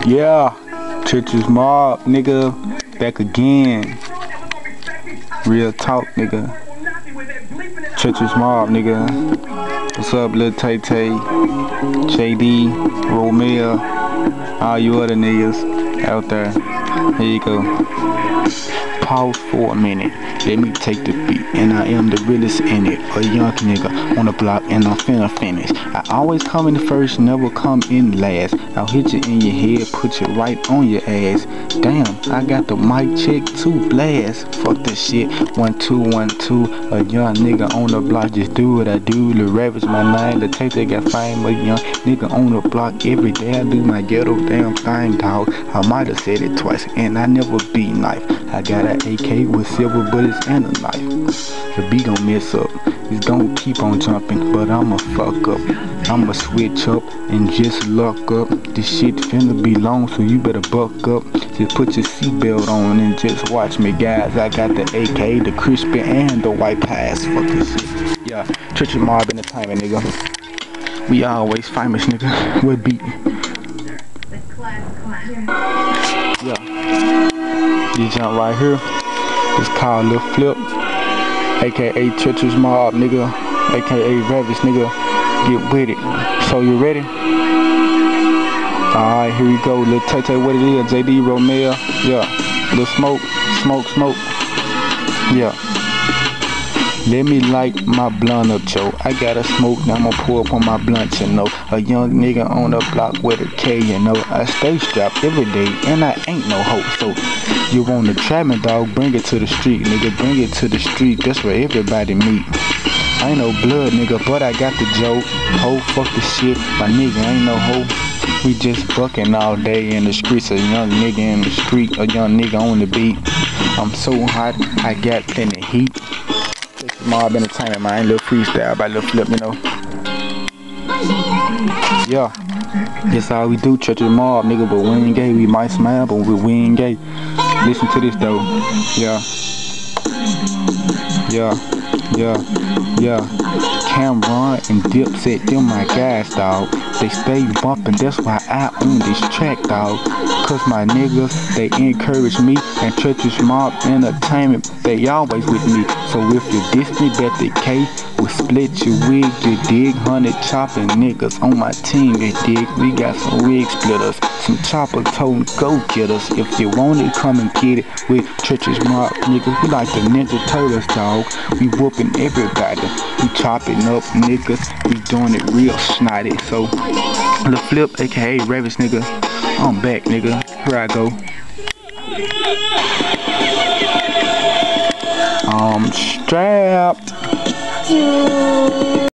Yeah, Churches Mob, nigga, back again. Real talk, nigga. Churches Mob, nigga. What's up, Lil Tay Tay, JD, Romeo, all you other niggas out there. Here you go. Pause for a minute. Let me take the beat, and I am the realest in it. A young nigga on the block, and I'm finna finish. I always come in first, never come in last. I'll hit you in your head, put you right on your ass. Damn, I got the mic check too, blast. Fuck this shit. 1 2 1 2. A young nigga on the block, just do what I do. Lil Ravage my name, the tape they got fame. A young nigga on the block every day. I do my ghetto damn thing, dog. I might have said it twice, and I never beat knife. I got an AK with silver bullets and a knife. The beat gon' mess up, it's gon' keep on jumping, but I'ma fuck up. I'ma switch up and just lock up. This shit finna be long, so you better buck up. Just put your seatbelt on and just watch me, guys. I got the AK, the crispy, and the white pass. Fuck this shit. Yeah, Churches Mob Entertainment, nigga. We always famous, nigga. We're beating. Yeah. This jump right here is called Lil Flip, aka Churches Mob, nigga, aka Ravage, nigga. Get with it. So you ready? Alright, here we go. Lil Tay Tay, what it is? JD Romeo, yeah. Lil Smoke, Smoke. Yeah. Let me light my blunt up, Joe. I gotta smoke, now I'ma pour up on my blunt, you know. A young nigga on the block with a K, you know. I stay strapped every day, and I ain't no hoe. So, you wanna trap me, dog? Bring it to the street, nigga. Bring it to the street, that's where everybody meet. I ain't no blood, nigga, but I got the joke. Ho, fuck the shit, my nigga ain't no hoe. We just bucking all day in the streets. A young nigga in the street, a young nigga on the beat. I'm so hot, I got plenty heat. Churches Mob Entertainment, man. Little freestyle by Lil Flip, you know. Yeah, that's all we do, Churches Mob, nigga. But we ain't gay. We might smile, but we ain't gay. Listen to this though. Yeah. Cameron and Dipset, them my guys, dog. They stay bumping, that's why I own this track, dog. Cause my niggas, they encourage me, and Churches Mob Entertainment, they always with me. So if you diss me, bet the K will split your wig, you dig. 100 chopping niggas on my team, you dig. We got some wig splitters, some chopper toting go getters. If you want it, come and get it with Churches Mob, nigga. We like the Ninja Turtles, dog. We whooping everybody. We chopping up niggas. We doing it real snotty. So, Lil Flip, aka Ravage, nigga. I'm back, nigga. Here I go. I'm strapped.